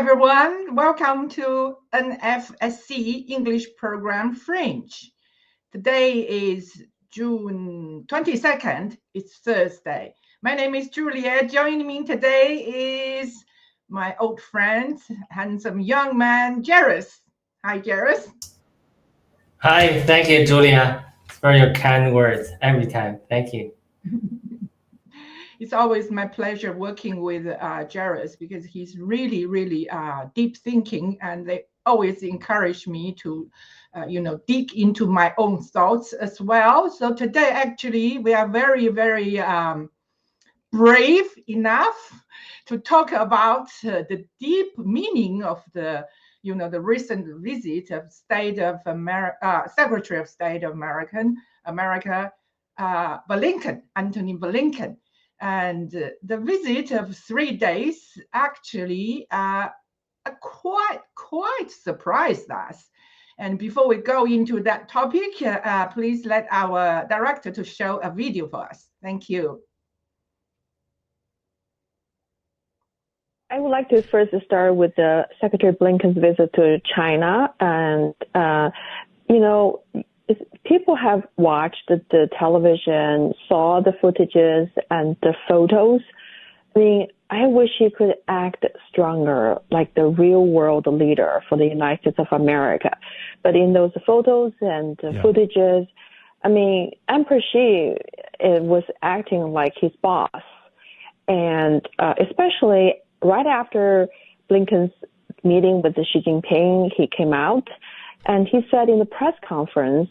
everyone. Welcome to NFSC English Program Fringe. Today is June 22nd. It's Thursday. My name is Julia. Joining me today is my old friend, handsome young man, Jairus. Hi, Jairus. Hi, thank you, Julia, for your kind words every time. Thank you. It's always my pleasure working with Jairus because he's really deep thinking, and they always encourage me to, dig into my own thoughts as well. So today, actually, we are very brave enough to talk about the deep meaning of the recent visit of Secretary of State of America, Antony Blinken. And the visit of 3 days actually quite surprised us. And before we go into that topic, please let our director to show a video for us. Thank you. I would like to first start with the Secretary Blinken's visit to China. And, people have watched the television, saw the footages and the photos. I mean, I wish he could act stronger, like the real world leader for the United States of America. But in those photos and footages, I mean, Emperor Xi was acting like his boss. And especially right after Blinken's meeting with Xi Jinping, he came out and he said in the press conference,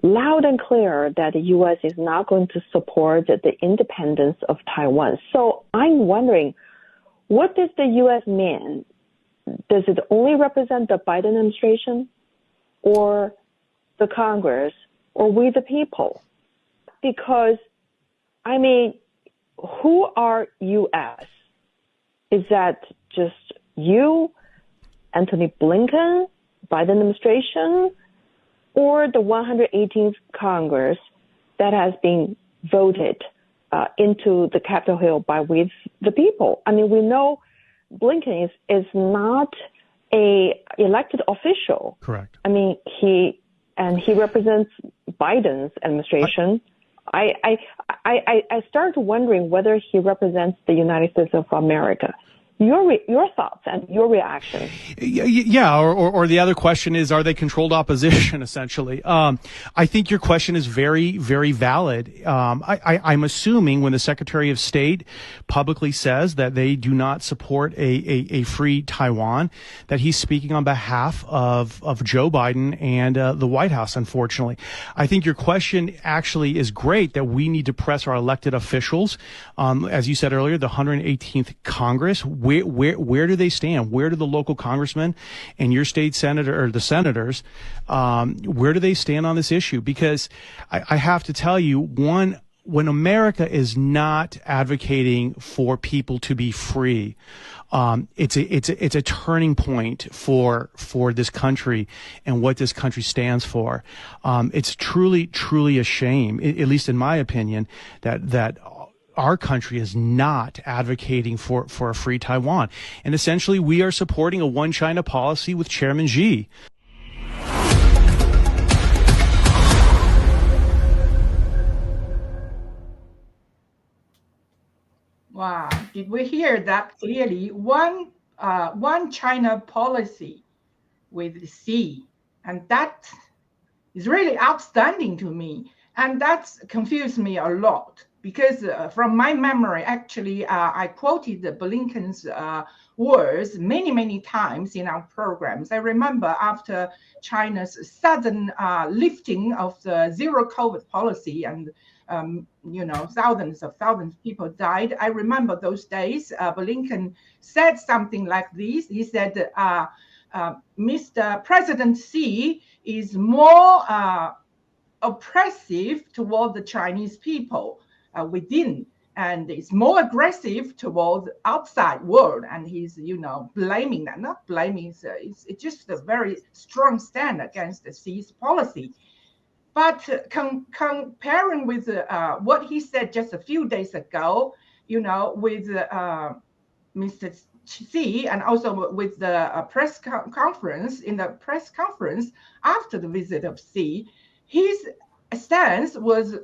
loud and clear, that the U.S. is not going to support the independence of Taiwan. So I'm wondering, what does the U.S. mean? Does it only represent the Biden administration or the Congress or we the people? Because, I mean, who are U.S.? Is that just you, Antony Blinken, Biden administration, or the 118th Congress that has been voted into the Capitol Hill by we the people? I mean, we know Blinken is not a elected official. Correct. I mean, he represents Biden's administration. I started wondering whether he represents the United States of America. Your thoughts and your reaction. Yeah, or the other question is, are they controlled opposition, essentially? I think your question is very valid. I'm assuming when the Secretary of State publicly says that they do not support a free Taiwan, that he's speaking on behalf of Joe Biden and the White House, unfortunately. I think your question actually is great, that we need to press our elected officials, as you said earlier, the 118th Congress. Where do they stand? Where do the local congressmen and your state senator or the senators, where do they stand on this issue? Because I have to tell you, when America is not advocating for people to be free, it's a turning point for this country and what this country stands for. It's truly a shame, at least in my opinion, that our country is not advocating for a free Taiwan. And essentially, we are supporting a one China policy with Chairman Xi. Wow, did we hear that clearly? One China policy with Xi, and that is really outstanding to me. And that's confused me a lot. Because from my memory, actually, I quoted Blinken's words many times in our programs. I remember after China's sudden lifting of the zero COVID policy and, thousands of people died. I remember those days, Blinken said something like this. He said, Mr. President Xi is more oppressive toward the Chinese people within, and it's more aggressive toward the outside world. And he's, blaming that, not blaming, it's just a very strong stand against the Xi's policy. But comparing with what he said just a few days ago, with Mr. Xi, and also with the press conference, in the press conference after the visit of Xi, his stance was,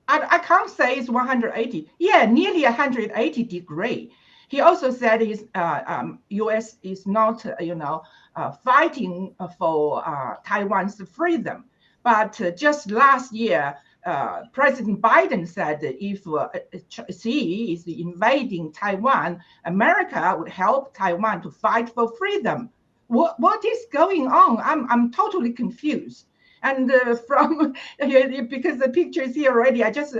I can't say it's 180. Yeah, nearly 180 degree. He also said his U.S. is not, fighting for Taiwan's freedom. But just last year, President Biden said if Xi is invading Taiwan, America would help Taiwan to fight for freedom. What is going on? I'm totally confused. And from because the picture is here already, I just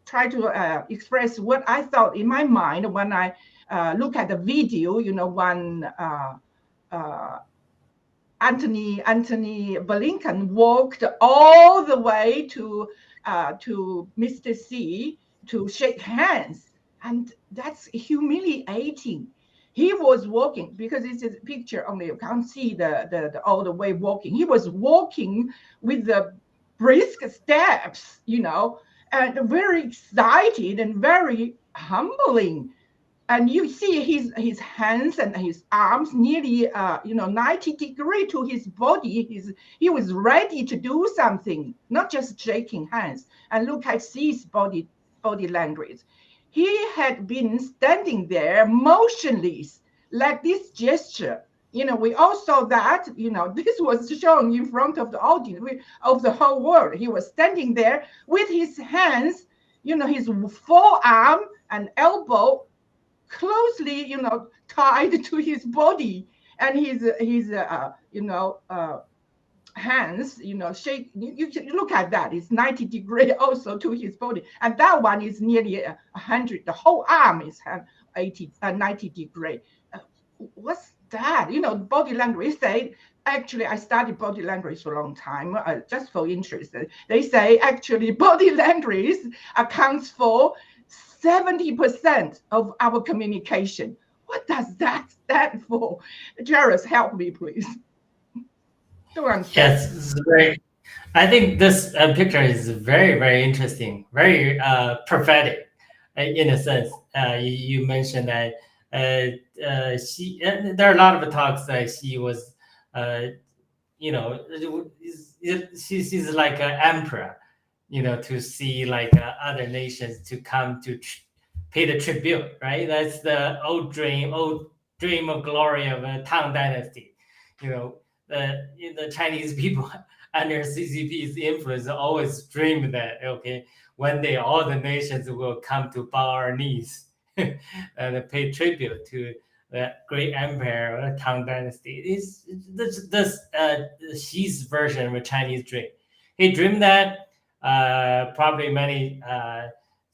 try to express what I thought in my mind when I look at the video. When Anthony Blinken walked all the way to Mr. Xi to shake hands, and that's humiliating. He was walking, because it's a picture only, you can't see the all the way walking. He was walking with the brisk steps, and very excited and very humbling. And you see his hands and his arms nearly 90 degree to his body. He was ready to do something, not just shaking hands. And look at Xi's body language. He had been standing there motionless, like this gesture. We all saw that, this was shown in front of the audience, of the whole world. He was standing there with his hands, his forearm and elbow closely, tied to his body, and his hands, shake. You look at that. It's 90 degree also to his body, and that one is nearly 100. The whole arm is 90 degree. What's that? Body language. Say, actually, I studied body language for a long time, just for interest. They say actually body language accounts for 70% of our communication. What does that stand for? Jairus, help me, please. Yes, it's great. I think this picture is very, very interesting, very prophetic in a sense. You mentioned that she, there are a lot of talks that she was, she's like an emperor, to see like other nations to come to pay the tribute, right? That's the old dream of glory of a Tang dynasty. The Chinese people under CCP's influence always dreamed that, okay, one day all the nations will come to bow our knees and pay tribute to the great empire of the Tang dynasty. This Xi's version of a Chinese dream. He dreamed that. Probably many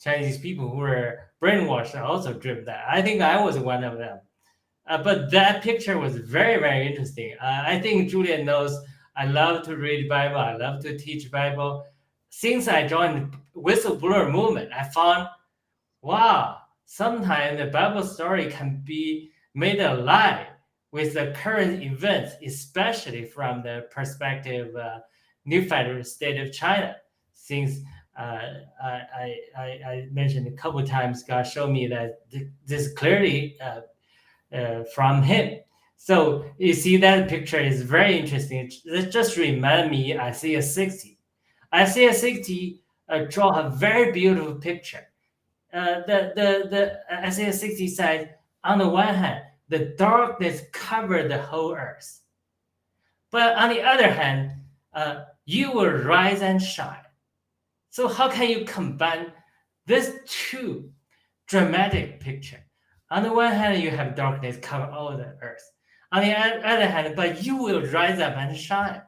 Chinese people who were brainwashed also dreamed that. I think I was one of them. But that picture was very, very interesting. I think Julian knows I love to read Bible. I love to teach Bible. Since I joined Whistleblower movement, I found, wow, sometimes the Bible story can be made alive with the current events, especially from the perspective of new federal state of China. Since I mentioned a couple of times, God showed me that this clearly from him. So you see that picture is very interesting. It just remind me, I see a 60 draw a very beautiful picture. The Isaiah 60 says, on the one hand, the darkness covered the whole earth. But on the other hand, you will rise and shine. So how can you combine these two dramatic picture? On the one hand, you have darkness cover all the earth. On the other hand, but you will rise up and shine.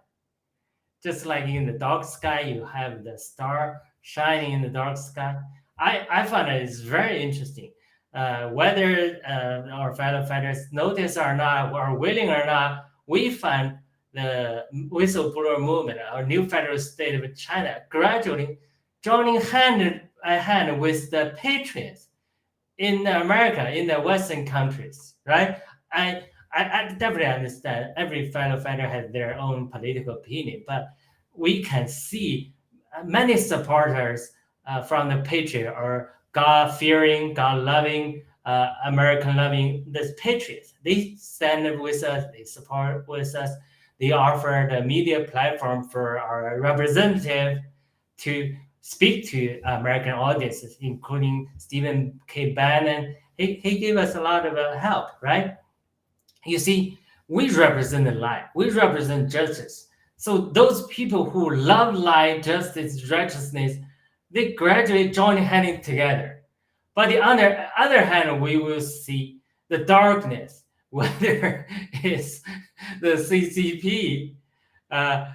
Just like in the dark sky, you have the star shining in the dark sky. I find it is very interesting. Whether our fellow fighters notice or not, or willing or not, we find the whistleblower movement, our new federal state of China, gradually joining hand in hand with the patriots in America, in the Western countries, right? I definitely understand every fellow fighter has their own political opinion, but we can see many supporters from the patriot are God-fearing, God-loving, American-loving, the patriots. They stand with us. They support with us. They offer the media platform for our representative to speak to American audiences, including Stephen K. Bannon. He gave us a lot of help, right? You see, we represent light. We represent justice. So those people who love light, justice, righteousness, they gradually join hands together. But the other hand, we will see the darkness, whether it's the CCP. I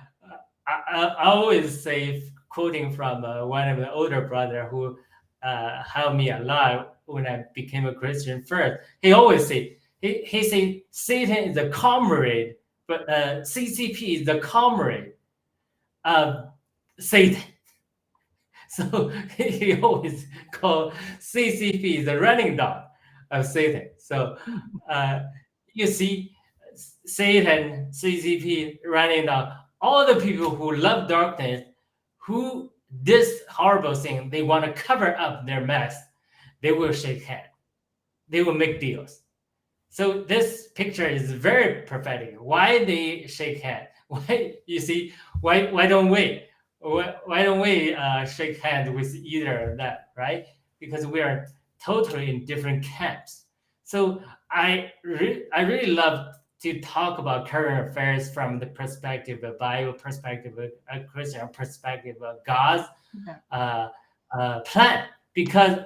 always say, quoting from one of the older brother who helped me a lot when I became a Christian first. He always say, he say Satan is the comrade, but CCP is the comrade of Satan. So he always called CCP the running dog of Satan. So you see, Satan, CCP, running dog, all the people who love darkness, who this horrible thing, they want to cover up their mess, they will shake hands. They will make deals. So this picture is very prophetic. Why they shake hands? Why, you see, why don't we? Why don't we shake hands with either of that, right? Because we are totally in different camps. So I really love to talk about current affairs from the perspective of Bible, perspective of a Christian, perspective of God's plan. Because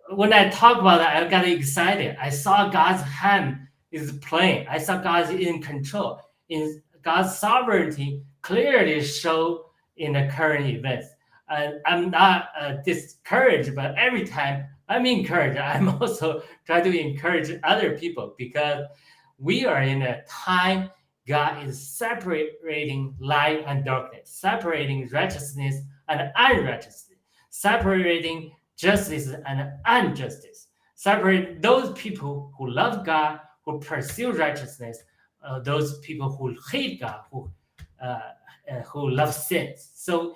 when I talk about that, I got excited. I saw God's hand is playing. I saw God's in control. In God's sovereignty clearly show in the current events. I'm not discouraged, but every time I'm encouraged, I'm also trying to encourage other people, because we are in a time God is separating light and darkness, separating righteousness and unrighteousness, separating justice and injustice, separate those people who love God, who pursue righteousness, those people who hate God, who love sins. So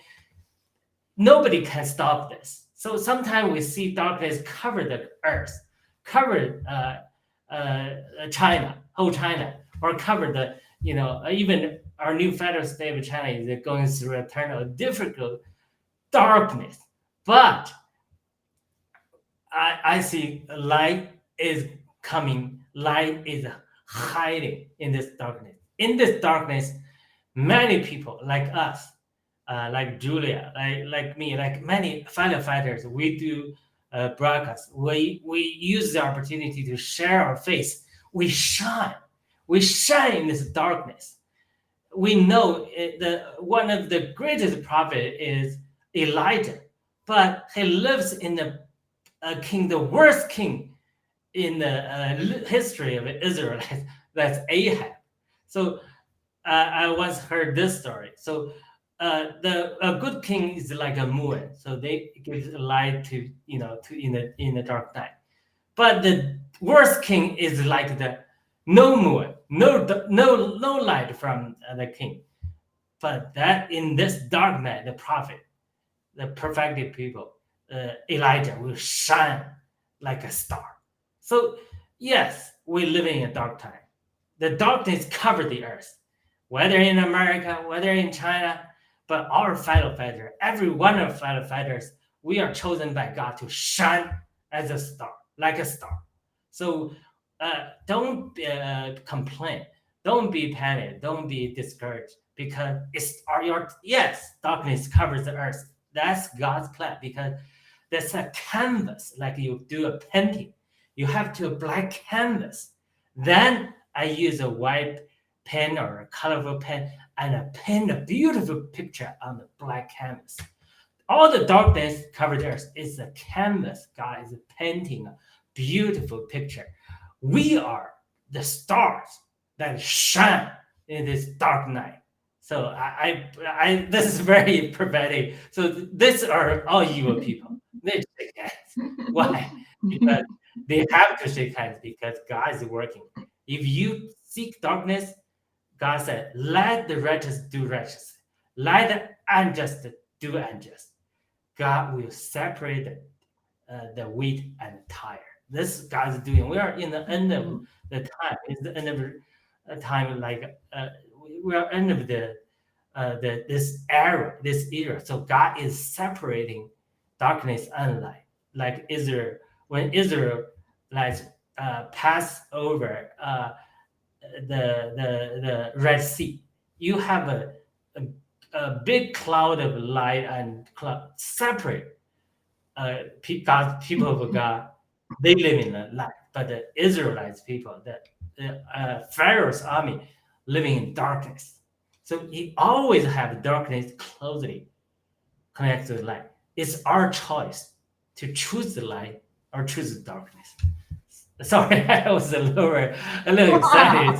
nobody can stop this. So sometimes we see darkness cover the earth, cover China, whole China, or cover the, even our new federal state of China is going through a turn of difficult darkness. But I see light is coming, light is hiding in this darkness. In this darkness, many people like us, like Julia, like me, like many firefighters, we do broadcasts. We use the opportunity to share our faith. We shine in this darkness. We know one of the greatest prophet is Elijah, but he lives in the worst king in the history of Israel. That's Ahab. So I once heard this story. So a good king is like a moon, so they give light to in the dark night. But the worst king is like the no moon, no light from the king. But that in this dark night, the prophet, the perfected people, Elijah will shine like a star. So yes, we live in a dark time. The darkness covered the earth, whether in America, whether in China. But our fighter, every one of firefighters, we are chosen by God to shine as a star, like a star. So don't complain. Don't be panicked. Don't be discouraged, because darkness covers the earth. That's God's plan, because that's a canvas, like you do a painting. You have to a black canvas. Then I use a white pen or a colorful pen, and I paint a beautiful picture on the black canvas. All the darkness covered the earth is a canvas. God is painting a beautiful picture. We are the stars that shine in this dark night. So I this is very prophetic. So these are all evil people. They shake hands. Why? Because they have to shake hands, because God is working. If you seek darkness, God said, let the righteous do righteous. Let the unjust do unjust. God will separate the wheat and tire. This God's doing. We are in the end of the time. It's the end of time. Like we are end of this era. So God is separating darkness and light. Like Israel, when Israel pass over the Red Sea, you have a big cloud of light and cloud separate God's people of God. They live in the light, but the Israelites people, the Pharaoh's army, living in darkness. So he always have darkness closely connected to the light. It's our choice to choose the light or choose the darkness. Sorry, I was a little excited.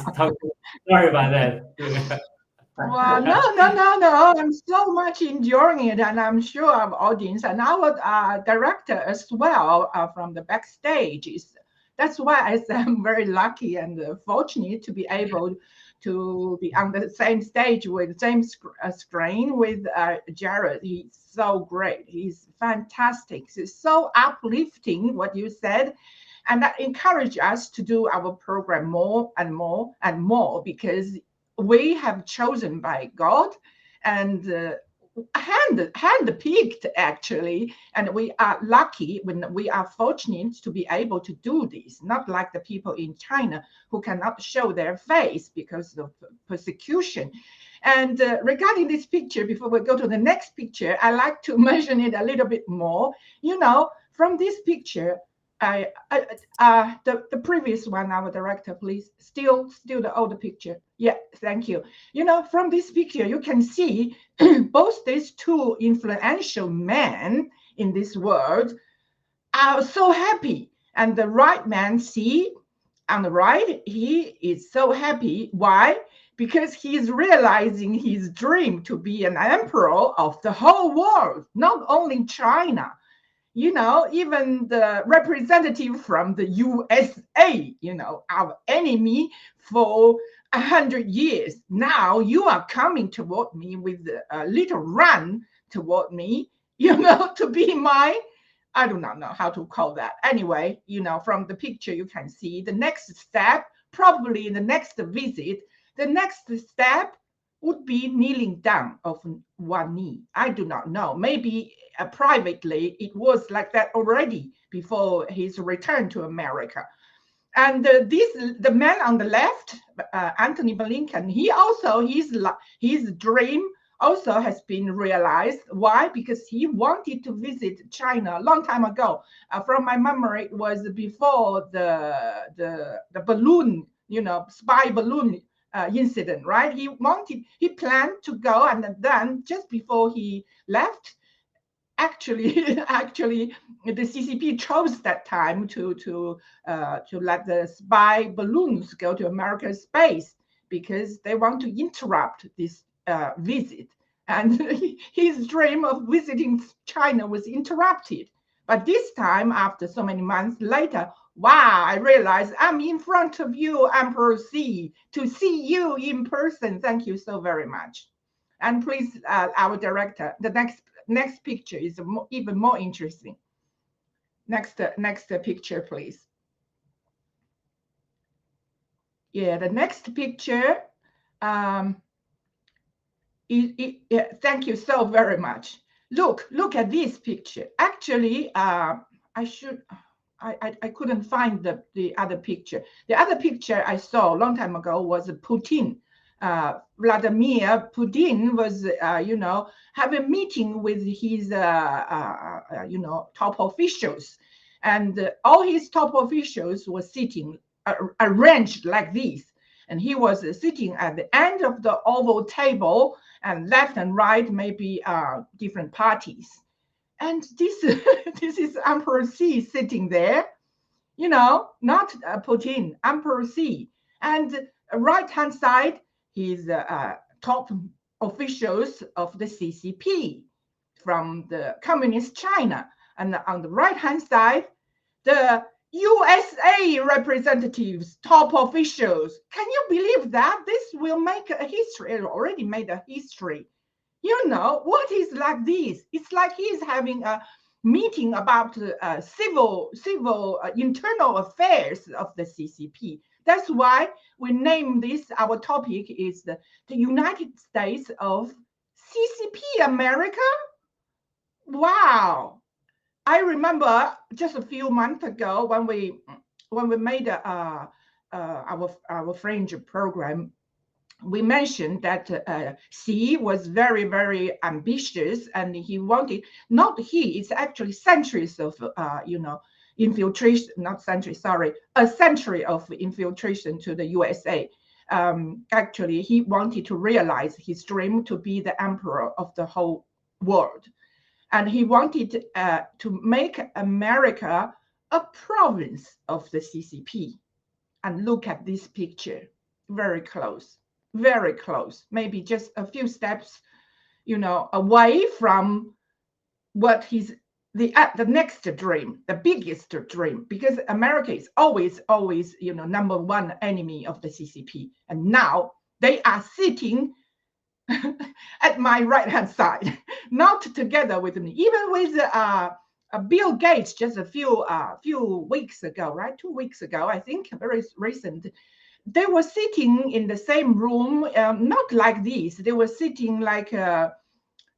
Sorry about that. Well, no. I'm so much enjoying it, and I'm sure our audience and our director as well from the backstage is. That's why I say I'm very lucky and fortunate to be able to be on the same stage with the same screen with Jared. He's so great. He's fantastic. It's so uplifting what you said. And that encouraged us to do our program more and more and more, because we have chosen by God and handpicked actually, and we are lucky when we are fortunate to be able to do this, not like the people in China who cannot show their face because of persecution. And regarding this picture, before we go to the next picture, I like to mention it a little bit more. From this picture, the previous one, our director, please. Still the older picture. Yeah, thank you. From this picture, you can see both these two influential men in this world are so happy. And the right man, see, on the right, he is so happy. Why? Because he is realizing his dream to be an emperor of the whole world, not only China. Even the representative from the USA, our enemy for 100 years. Now you are coming toward me with a little run toward me, to be my, I do not know how to call that. Anyway, from the picture, you can see the next step, probably in the next visit, the next step would be kneeling down of one knee. I do not know. Maybe privately, it was like that already before his return to America. And the man on the left, Antony Blinken, his dream also has been realized. Why? Because he wanted to visit China a long time ago. From my memory, it was before the balloon, spy balloon incident, right? He planned to go, and then just before he left, actually the CCP chose that time to let the spy balloons go to America's space, because they want to interrupt this visit. And his dream of visiting China was interrupted. But this time, after so many months later, wow, I realized I'm in front of you, Emperor Xi, to see you in person. Thank you so very much. And please, our director, the next picture is even more interesting. Next picture, please. Yeah, the next picture. Thank you so very much. Look at this picture. Actually, I couldn't find the other picture. The other picture I saw a long time ago was Putin. Vladimir Putin was, have a meeting with his, top officials, and all his top officials were sitting arranged like this, and he was sitting at the end of the oval table, and left and right maybe different parties, and this is Emperor Xi sitting there, not Putin, Emperor Xi, and right hand side, his top officials of the CCP from the communist China. And on the right-hand side, the USA representatives, top officials. Can you believe that? This will make a history. It already made a history. What is like this? It's like he's having meeting about civil internal affairs of the CCP. That's why we name this, our topic is the United States of CCP America. Wow. I remember just a few months ago when we made our Fringe program, we mentioned that Xi was very, very ambitious, and he wanted, not he, it's actually centuries of, infiltration, not centuries, sorry, a century of infiltration to the USA. Actually, he wanted to realize his dream to be the emperor of the whole world. And he wanted to make America a province of the CCP. And look at this picture, very close, maybe just a few steps, away from what he's the next dream, the biggest dream, because America is always, number one enemy of the CCP. And now they are sitting at my right-hand side, not together with me, even with Bill Gates just a few weeks ago, right? 2 weeks ago, I think, very recent. They were sitting in the same room, not like this. They were sitting like,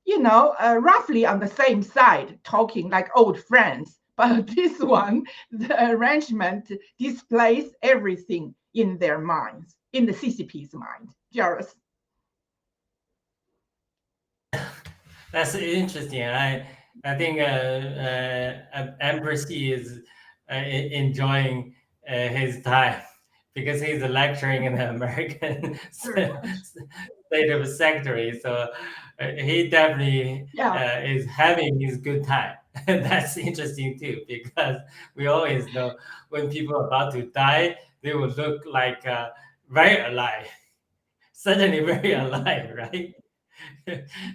roughly on the same side, talking like old friends. But this one, the arrangement displays everything in their minds, in the CCP's mind. Jairus. That's interesting. I think Emperor Xi is enjoying his time because he's lecturing in the American state of secretary. So he definitely is having his good time. That's interesting too, because we always know when people are about to die, they will look like very alive, suddenly very alive, right?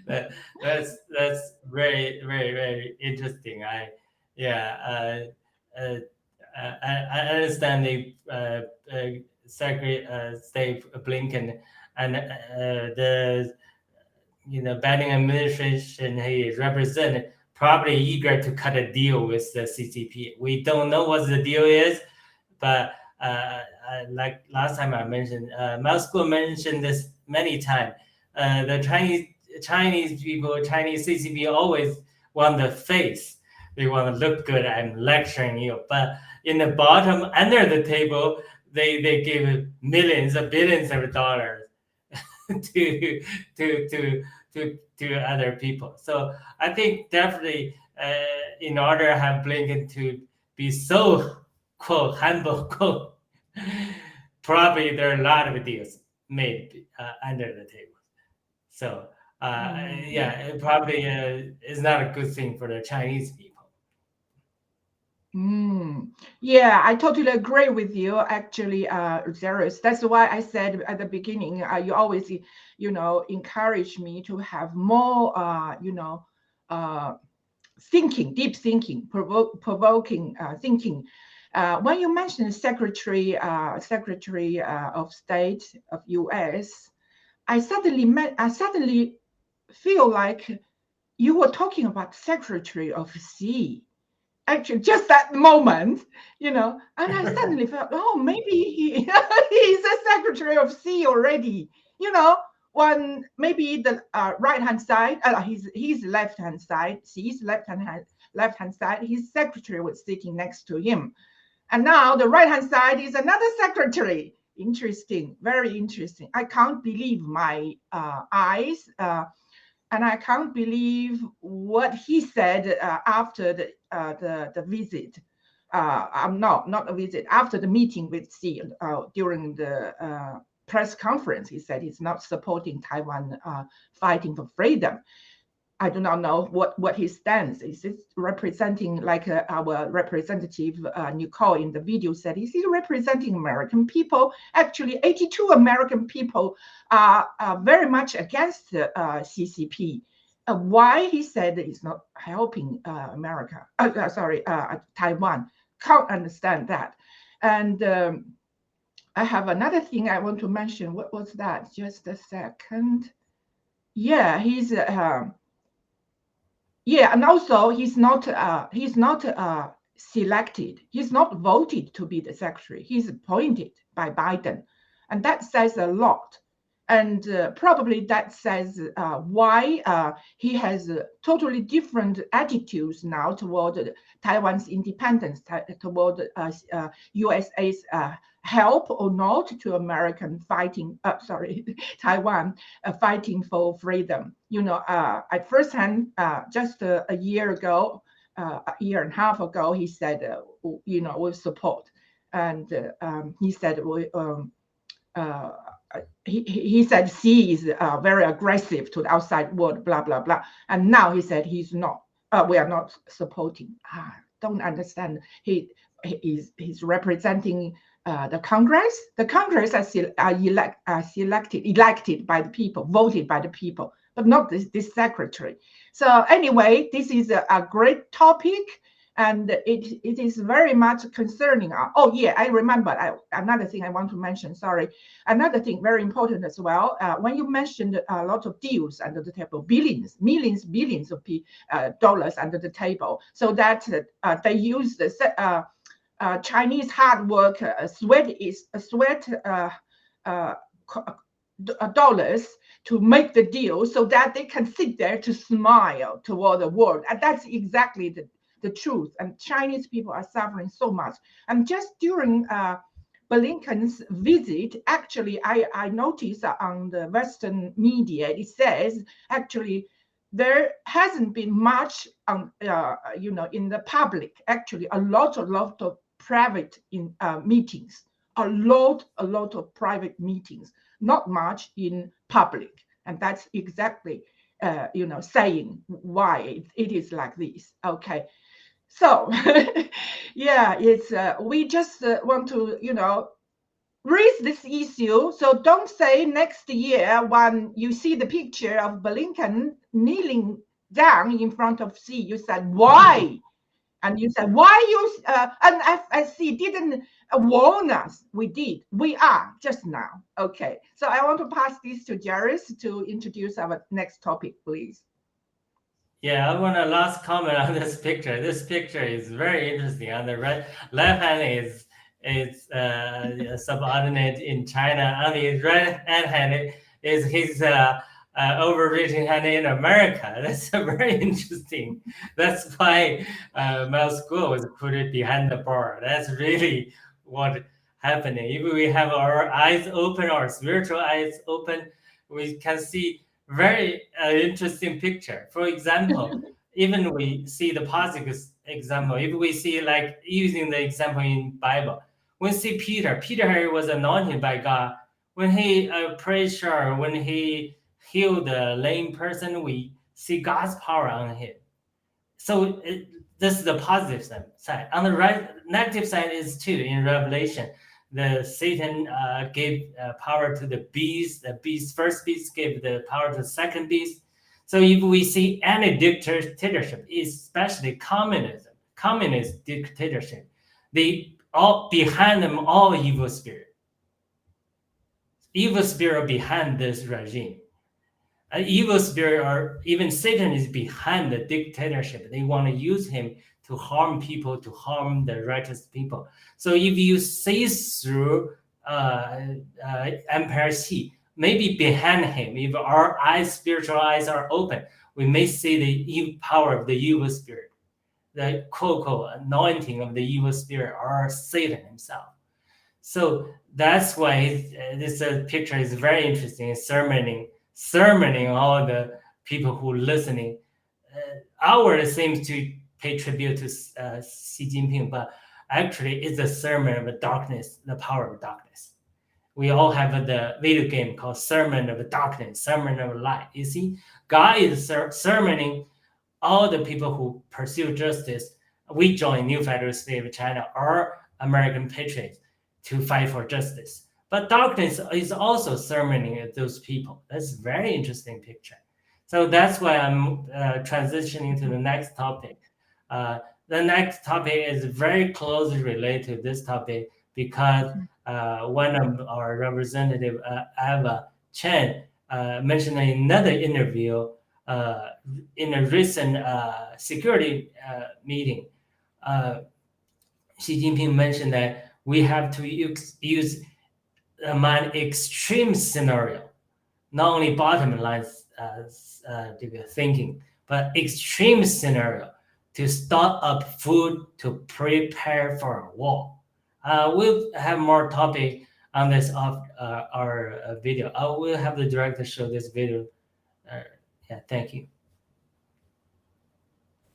That's very, very, very interesting. I understand the Secretary State Blinken and the Biden administration he represents probably eager to cut a deal with the CCP. We don't know what the deal is, but like last time I mentioned, Moscow mentioned this many times. The Chinese people, Chinese CCP always want the face. They want to look good and lecturing you. But in the bottom, under the table, they give millions or billions of dollars to other people. So I think definitely in order to have Blinken to be so quote humble quote, probably there are a lot of deals made under the table. So it probably is not a good thing for the Chinese people. Yeah, I totally agree with you, actually, Zeros. That's why I said at the beginning, you always, encourage me to have more, thinking, deep thinking, provoking thinking. When you mentioned Secretary of State of U.S., I suddenly feel like you were talking about Secretary of Xi. Actually, just that moment, and I suddenly felt, oh, maybe he's a Secretary of Xi already. One maybe the right-hand side, his left-hand side, Xi's left-hand side, his secretary was sitting next to him, and now the right-hand side is another secretary. Interesting, very interesting. I can't believe my eyes. And I can't believe what he said after the visit. No, not a visit. After the meeting with Xi during the press conference, he said he's not supporting Taiwan fighting for freedom. I do not know what his stance is. Is representing, like our representative Nicole in the video said, is he representing American people? Actually, 82 American people are very much against CCP. Why he said he's not helping America? Taiwan. Can't understand that. And I have another thing I want to mention. What was that? Just a second. Yeah, he's. yeah, and also he's not selected. He's not voted to be the secretary. He's appointed by Biden, and that says a lot. And probably that says why he has totally different attitudes now toward Taiwan's independence, toward USA's help or not to American fighting, Taiwan fighting for freedom. You know, at first hand, just a year ago, a year and a half ago, he said, you know, with support, and he said he said Xi is very aggressive to the outside world, blah, blah, blah. And now he said he's not, we are not supporting. Don't understand. He's representing the Congress. The Congress are elected by the people, voted by the people, but not this secretary. So anyway, this is a great topic. And it is very much concerning. Oh, yeah, I remember another thing I want to mention. Sorry. Another thing very important as well. When you mentioned a lot of deals under the table, billions of dollars under the table, so that they use the Chinese hard work, sweat dollars to make the deal so that they can sit there to smile toward the world. And that's exactly the truth. And Chinese people are suffering so much. And just during Blinken's visit, actually, I noticed on the Western media, it says actually there hasn't been much you know, in the public. Actually, a lot of private meetings, a lot of private meetings, not much in public. And that's exactly you know, saying why it is like this. Okay. So, yeah, it's we just want to, you know, raise this issue. So don't say next year when you see the picture of Blinken kneeling down in front of Xi, you said, why? And you said, why you NFSC didn't warn us? We did. We are just now. Okay. So I want to pass this to Jairus to introduce our next topic, please. Yeah, I want a last comment on this picture. This picture is very interesting. On the left hand is subordinate in China. On the right hand is his overreaching hand in America. That's very interesting. That's why Mel School was put it behind the bar. That's really what happening. If we have our eyes open, our spiritual eyes open, we can see very interesting picture. For example, even we see the positive example. If we see, like, using the example in Bible, we see Peter was anointed by God. When he prayed, when he healed the lame person, we see God's power on him. So this is the positive side. On the right, negative side is too in Revelation. The Satan gave power to the beast. The first beast gave the power to the second beast. So if we see any dictatorship, especially communist dictatorship, they all behind them all evil spirit behind this regime. An evil spirit, or even Satan, is behind the dictatorship. They want to use him to harm people, to harm the righteous people. So if you see through Emperor Xi, maybe behind him, if our spiritual eyes are open, we may see the power of the evil spirit, the quote anointing of the evil spirit, or Satan himself. So that's why this picture is very interesting. Sermoning all the people who are listening. Our seems to pay tribute to Xi Jinping, but actually it's a sermon of darkness, the power of darkness. We all have the video game called Sermon of Darkness, Sermon of Light. You see, God is sermoning all the people who pursue justice. We join New Federal State of China, or American patriots, to fight for justice. But darkness is also sermoning those people. That's a very interesting picture. So that's why I'm transitioning to the next topic. The next topic is very closely related to this topic, because one of our representative, Eva Chen, mentioned in another interview in a recent security meeting, Xi Jinping mentioned that we have to use an extreme scenario, not only bottom line thinking, but extreme scenario to stock up food to prepare for a war. We'll have more topic on this of our video. I will have the director show this video. Yeah, thank you.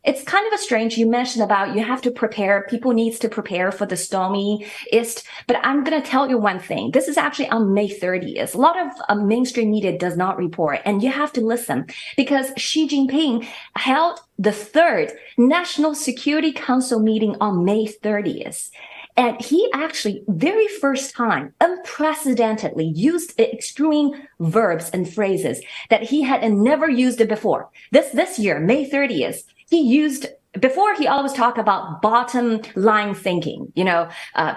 It's kind of a strange, you mentioned about you have to prepare, people needs to prepare for the stormy east, but I'm going to tell you one thing. This is actually on May 30th. A lot of mainstream media does not report, and you have to listen because Xi Jinping held the third National Security Council meeting on May 30th. And he actually, very first time, unprecedentedly used extreme verbs and phrases that he had never used it before. This year, May 30th, he used, before he always talked about bottom line thinking,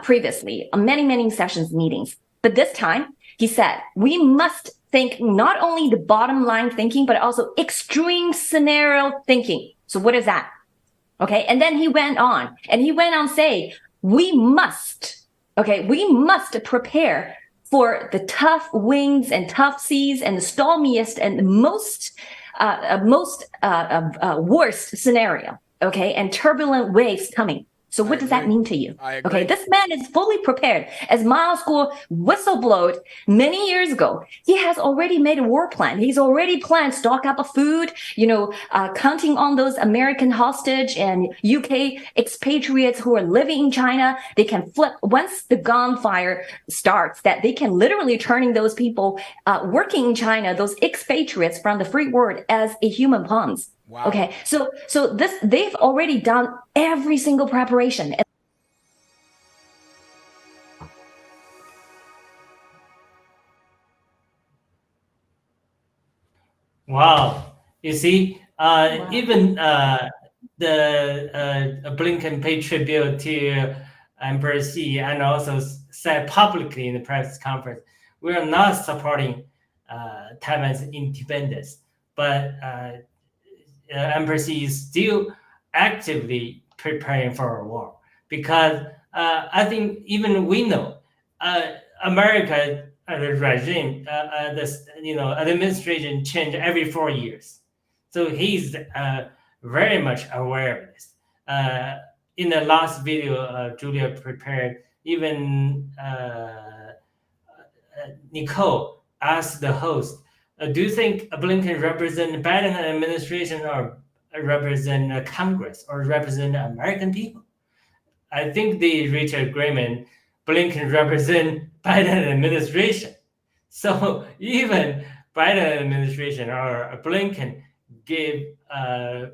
previously on many sessions, meetings. But this time he said, we must think not only the bottom line thinking, but also extreme scenario thinking. So what is that? Okay. And then he went on saying, we must prepare for the tough winds and tough seas and the stormiest and most worst scenario, okay, and turbulent waves coming. So what does that mean to you? Okay, this man is fully prepared. As Mao School whistleblowed many years ago, he has already made a war plan. He's already planned stock up of food, counting on those American hostage and UK expatriates who are living in China. They can flip once the gunfire starts, that they can literally turning those people working in China, those expatriates from the free world, as a human pawns. Wow. Okay, so this, they've already done every single preparation. Wow, you see, even the Blinken paid tribute to Emperor Xi and also said publicly in the press conference, we are not supporting Taiwan's independence, but Emperor Xi is still actively preparing for a war, because I think even we know America, the regime, administration change every 4 years, so he's very much aware of this. In the last video Julia prepared, even Nicole asked the host, do you think Blinken represent the Biden administration or represent Congress or represent the American people? I think they reached agreement. Blinken represent Biden administration. So even Biden administration or Blinken gave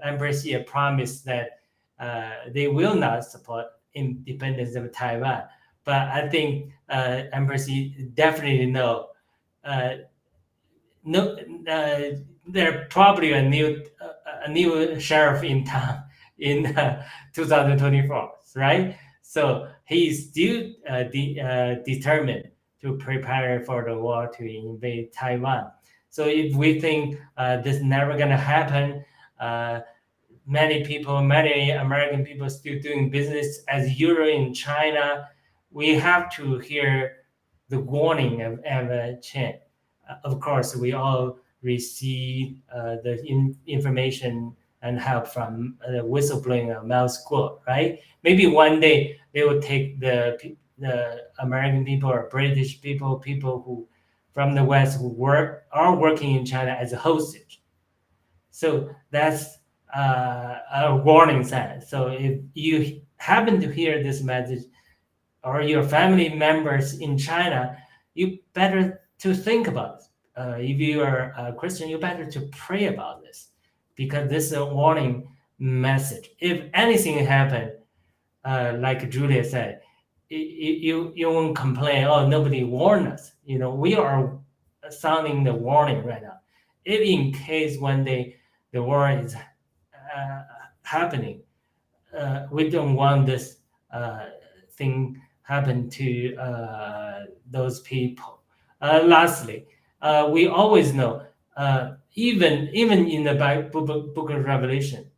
Embassy a promise that they will not support independence of Taiwan. But I think Embassy definitely know. They're probably a new sheriff in town in 2024, right? So he's still determined to prepare for the war to invade Taiwan. So if we think this is never going to happen, many American people still doing business as usual in China, we have to hear the warning of Emma Chen. Of course, we all receive the information and help from the whistleblowing of Mao School, right? Maybe one day they will take the American people or British people who from the West who are working in China as a hostage. So that's a warning sign. So if you happen to hear this message, or your family members in China, you better to think about it. If you are a Christian, you better to pray about this, because this is a warning message. If anything happened, like Julia said, you won't complain, oh, nobody warned us. We are sounding the warning right now. If in case one day the war is happening, we don't want this thing happen to those people. Lastly, we always know even in the book of Revelation,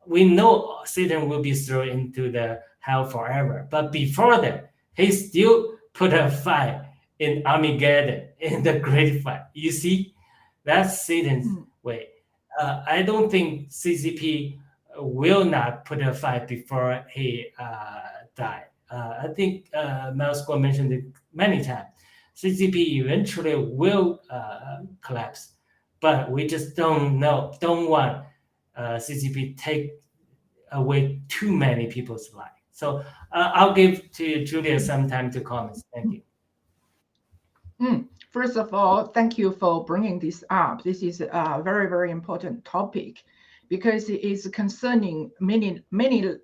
we know Satan will be thrown into the hell forever. But before that, he still put a fight in Armageddon, in the great fight. You see, that's Satan's way. I don't think CCP will not put a fight before he died. I think Mel mentioned it many times. CCP eventually will collapse, but we just don't want CCP take away too many people's lives. So I'll give to Julia some time to comment. Thank you. First of all, thank you for bringing this up. This is a very, very important topic because it is concerning many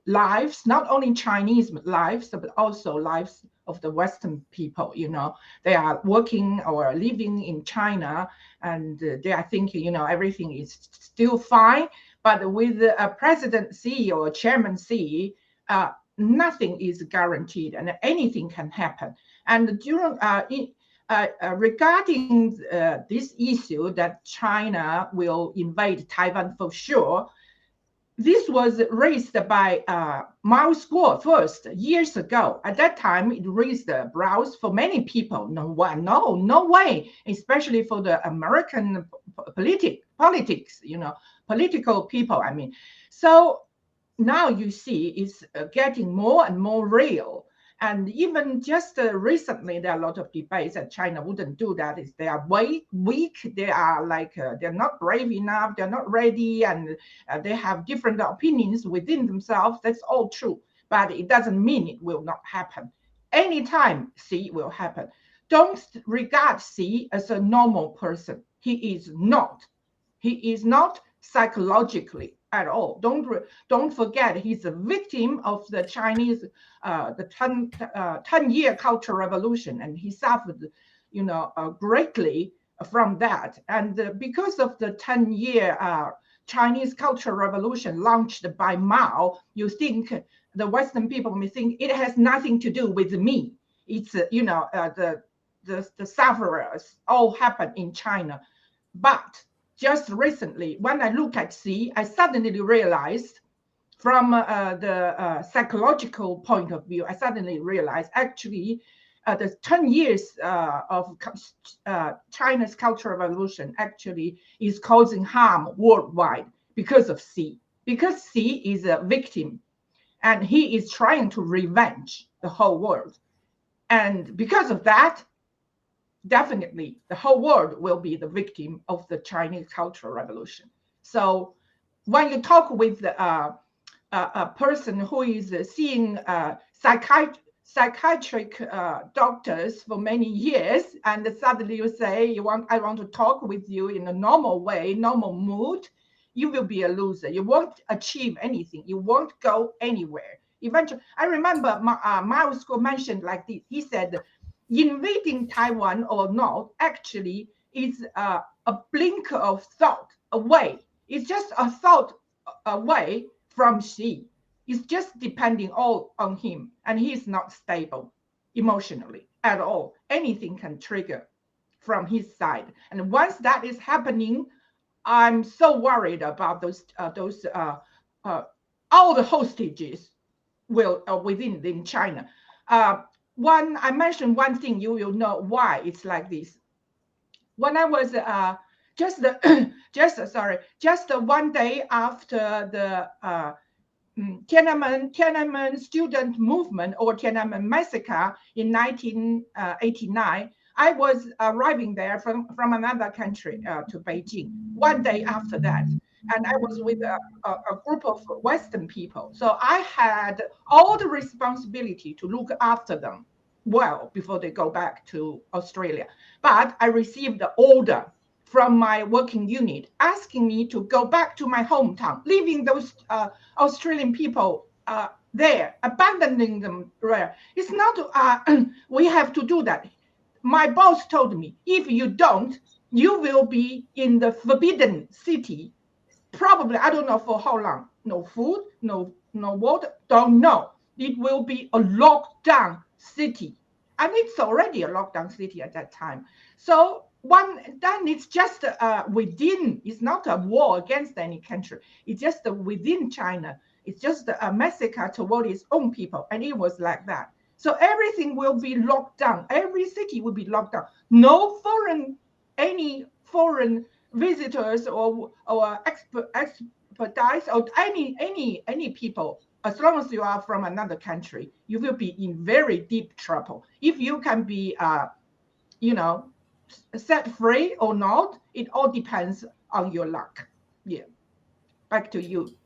lives, not only Chinese lives, but also lives of the Western people. They are working or living in China, and they are thinking, everything is still fine. But with a President Xi or Chairman Xi, nothing is guaranteed, and anything can happen. And during regarding this issue that China will invade Taiwan for sure, this was raised by Mao Squad first years ago. At that time, it raised the brows for many people. No way, especially for the American politics, political people. I mean, so now you see it's getting more and more real. And even just recently, there are a lot of debates that China wouldn't do that. They are weak. They are they're not brave enough. They're not ready, and they have different opinions within themselves. That's all true, but it doesn't mean it will not happen. Anytime Xi will happen. Don't regard Xi as a normal person. He is not. He is not psychologically at all. Don't forget, he's a victim of the Chinese, the 10-year Cultural Revolution, and he suffered, greatly from that. And because of the 10-year Chinese Cultural Revolution launched by Mao, you think the Western people may think it has nothing to do with me. It's the sufferers all happen in China, but just recently, when I look at Xi, I suddenly realized from the psychological point of view, I suddenly realized actually the 10 years of China's Cultural Revolution actually is causing harm worldwide because of Xi. Because Xi is a victim and he is trying to revenge the whole world. And because of that, definitely the whole world will be the victim of the Chinese Cultural Revolution. So when you talk with a person who is seeing psychiatric doctors for many years, and suddenly you say, I want to talk with you in a normal way, normal mood, you will be a loser. You won't achieve anything. You won't go anywhere. Eventually, I remember Mao mentioned like this. He said, invading Taiwan or not actually is a blink of thought away. It's just a thought away from Xi. It's just depending all on him, and he's not stable emotionally at all. Anything can trigger from his side, and once that is happening, I'm so worried about those all the hostages will within China. I mentioned one thing, you will know why it's like this. When I was just one day after the Tiananmen student movement or Tiananmen massacre in 1989, I was arriving there from another country to Beijing. One day after that, and I was with a group of Western people. So I had all the responsibility to look after them well before they go back to Australia. But I received the order from my working unit asking me to go back to my hometown, leaving those Australian people there, abandoning them there. It's not, we have to do that. My boss told me, if you don't, you will be in the forbidden city. Probably, I don't know for how long. No food, no water, don't know. It will be a lockdown city. And it's already a lockdown city at that time. So then it's just within. It's not a war against any country. It's just within China. It's just a massacre toward its own people, and it was like that. So everything will be locked down. Every city will be locked down. No any foreign visitors or expertise or any people. As long as you are from another country, you will be in very deep trouble. If you can be, set free or not, it all depends on your luck. Yeah. Back to you,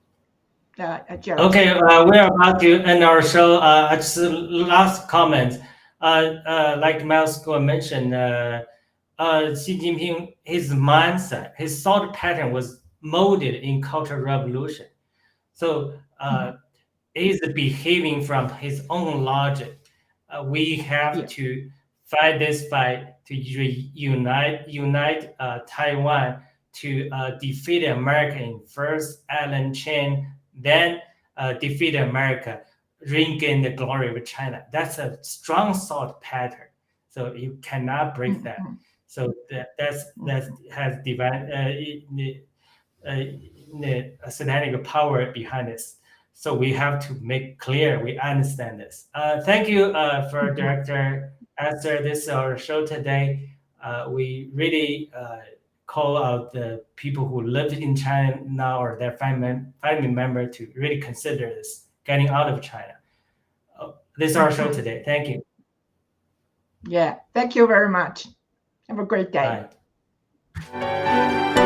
Jerry. Okay, we're about to end our show. Just last comment. Like Mouse mentioned, Xi Jinping, his mindset, his thought pattern was molded in Cultural Revolution. So he's behaving from his own logic. We have to fight this fight to unite Taiwan, to defeat America in first, Alan Chen, then defeat America, regain the glory of China. That's a strong thought pattern. So you cannot break that. So that has divine satanic power behind this. So we have to make clear we understand this. Thank you for Director Esther. This is our show today. We really call out the people who live in China now or their family member to really consider this, getting out of China. This is our show today. Thank you. Yeah, thank you very much. Have a great day. Bye.